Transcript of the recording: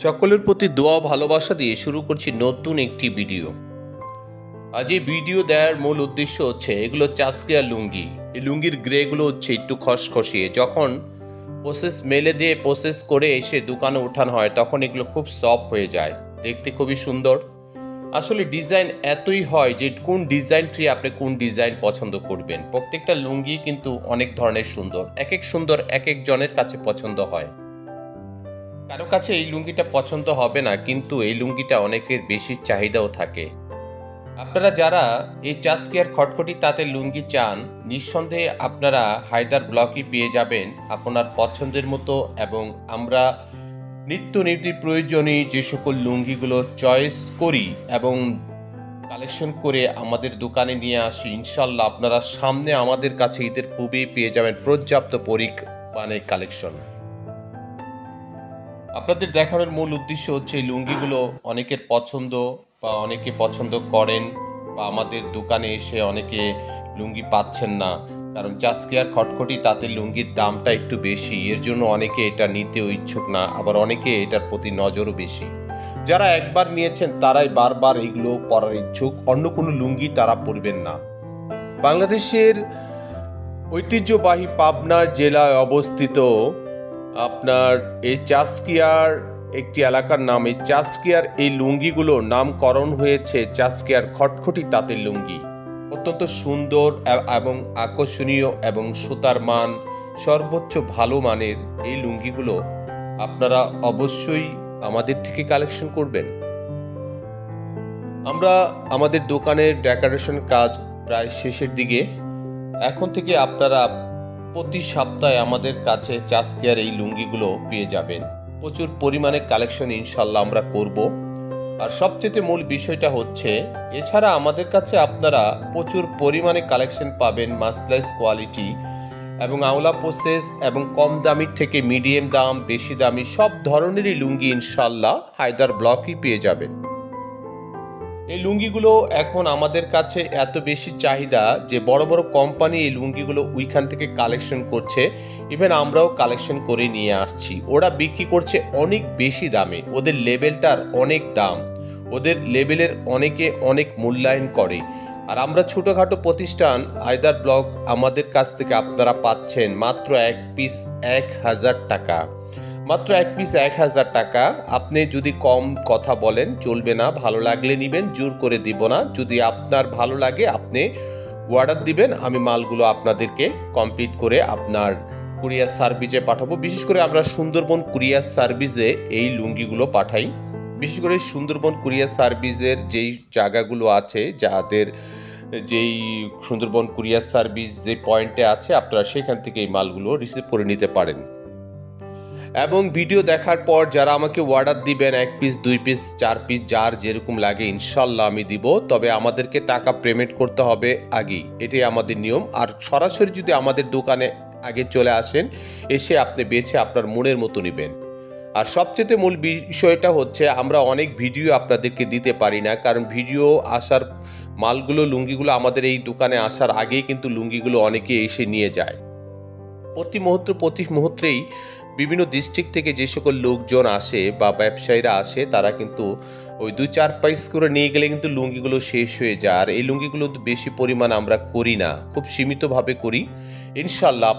সকলের প্রতি দোয়া ভালোবাসা দিয়ে শুরু করছি নতুন একটি ভিডিও। আজ এই ভিডিও দেওয়ার মূল উদ্দেশ্য হচ্ছে এগুলো চাষকিয়া লুঙ্গি। এই লুঙ্গির গ্রেগুলো হচ্ছে একটু খসখসিয়ে, যখন প্রসেস মেলে দিয়ে প্রসেস করে এসে দোকানে ওঠানো হয় তখন এগুলো খুব সফট হয়ে যায়, দেখতে খুবই সুন্দর। আসলে ডিজাইন এতই হয় যে কোন ডিজাইনটি আপনি কোন ডিজাইন পছন্দ করবেন। প্রত্যেকটা লুঙ্গি কিন্তু অনেক ধরনের সুন্দর, সুন্দর এক একজনের কাছে পছন্দ হয়। কারো কাছে এই লুঙ্গিটা পছন্দ হবে না, কিন্তু এই লুঙ্গিটা অনেকের বেশি চাহিদাও থাকে। আপনারা যারা এই চাষকিয়ার খটখটি তাঁতের লুঙ্গি চান, নিঃসন্দেহে আপনারা হায়দার ব্লকই পেয়ে যাবেন আপনার পছন্দের মতো। এবং আমরা নিত্য প্রয়োজনীয় যে সকল লুঙ্গিগুলো চয়েস করি এবং কালেকশন করে আমাদের দোকানে নিয়ে আসি, ইনশাল্লাহ আপনারা সামনে আমাদের কাছে ঈদের পূর্বেই পেয়ে যাবেন পর্যাপ্ত পরিমাণে কালেকশন। আপনাদের দেখানোর মূল উদ্দেশ্য হচ্ছে এই লুঙ্গিগুলো অনেকের পছন্দ বা অনেকে পছন্দ করেন, বা আমাদের দোকানে এসে অনেকে লুঙ্গি পাচ্ছেন না, কারণ চাষকিয়ার খটখটি তাঁতের লুঙ্গির দামটা একটু বেশি, এর জন্য অনেকে এটা নিতেও ইচ্ছুক না, আবার অনেকে এটার প্রতি নজরও বেশি। যারা একবার নিয়েছেন তারাই বারবার এগুলো পরার ইচ্ছুক, অন্য কোনো লুঙ্গি তারা পরবেন না। বাংলাদেশের ঐতিহ্যবাহী পাবনা জেলায় অবস্থিত আপনার এই চাষকিয়ার একটি এলাকার নাম, এই চাষকিয়ার এই লুঙ্গিগুলো নামকরণ হয়েছে চাষকিয়ার খটখটি তাঁতের লুঙ্গি। অত্যন্ত সুন্দর এবং আকর্ষণীয় এবং সুতার মান সর্বোচ্চ ভালো মানের এই লুঙ্গিগুলো আপনারা অবশ্যই আমাদের থেকে কালেকশন করবেন। আমরা আমাদের দোকানের ডেকোরেশন কাজ প্রায় শেষের দিকে। এখন থেকে আপনারা প্রতি সপ্তাহে আমাদের কাছে চাষকিয়ার এই লুঙ্গিগুলো পেয়ে যাবেন। প্রচুর পরিমাণে কালেকশন ইনশাল্লাহ আমরা করব। আর সবচেয়ে মূল বিষয়টা হচ্ছে, এছাড়া আমাদের কাছে আপনারা প্রচুর পরিমাণে কালেকশন পাবেন মাসলাইস কোয়ালিটি এবং আওলা প্রসেস এবং কম দামি থেকে মিডিয়াম দাম, বেশি দামি সব ধরনেরই লুঙ্গি ইনশাল্লাহ হায়দার ব্লকই পেয়ে যাবেন। এই লুঙ্গিগুলো এখন আমাদের কাছে এত বেশি চাহিদা যে বড় বড় কোম্পানি এই লুঙ্গিগুলো ওইখান থেকে কালেকশন করছে, ইভেন আমরাও কালেকশন করে নিয়ে আসছি। ওরা বিক্রি করছে অনেক বেশি দামে, ওদের লেভেলটার অনেক দাম, ওদের লেভেলের অনেকে অনেক মূল্যায়ন করে। আর আমরা ছোটোখাটো প্রতিষ্ঠান হায়দার ব্লক, আমাদের কাছ থেকে আপনারা পাচ্ছেন মাত্র এক পিস 1000 টাকা, মাত্র এক পিস 1000 টাকা। আপনি যদি কম কথা বলেন চলবে না, ভালো লাগলে নিবেন, জোর করে দিব না। যদি আপনার ভালো লাগে আপনি অর্ডার দিবেন, আমি মালগুলো আপনাদেরকে কমপ্লিট করে আপনার কুরিয়ার সার্ভিসে পাঠাবো। বিশেষ করে আমরা সুন্দরবন কুরিয়ার সার্ভিসে এই লুঙ্গিগুলো পাঠাই। বিশেষ করে সুন্দরবন কুরিয়ার সার্ভিসের যেই জায়গাগুলো আছে, যাদের যেই সুন্দরবন কুরিয়ার সার্ভিস যে পয়েন্টে আছে, আপনারা সেখান থেকে এই মালগুলো রিসিভ করে নিতে পারেন। এবং ভিডিও দেখার পর যারা আমাকে অর্ডার দিবেন, 1 পিস 2 পিস 4 পিস যার যেরকম লাগে ইনশাল্লাহ আমি দিব, তবে আমাদেরকে টাকা পেমেন্ট করতে হবে আগেই, এটাই আমাদের নিয়ম। আর সরাসরি যদি আমাদের দোকানে আগে চলে আসেন, এসে আপনি বেছে আপনার মনের মতো নেবেন। আর সবচেয়ে মূল বিষয়টা হচ্ছে, আমরা অনেক ভিডিও আপনাদেরকে দিতে পারি না, কারণ ভিডিও আসার মালগুলো লুঙ্গিগুলো আমাদের এই দোকানে আসার আগেই কিন্তু লুঙ্গিগুলো অনেকে এসে নিয়ে যায়। প্রতি মুহূর্তেই বিভিন্ন ডিস্ট্রিক্ট থেকে যে সকল লোকজন আসে বা ব্যবসায়ীরা আসে, তারা কিন্তু ওই 2-4 পিস করে নিয়ে গেলে কিন্তু লুঙ্গিগুলো শেষ হয়ে যায়। আর এই লুঙ্গিগুলো বেশি পরিমাণ আমরা করি না, খুব সীমিতভাবে করি ইনশাল্লাহ।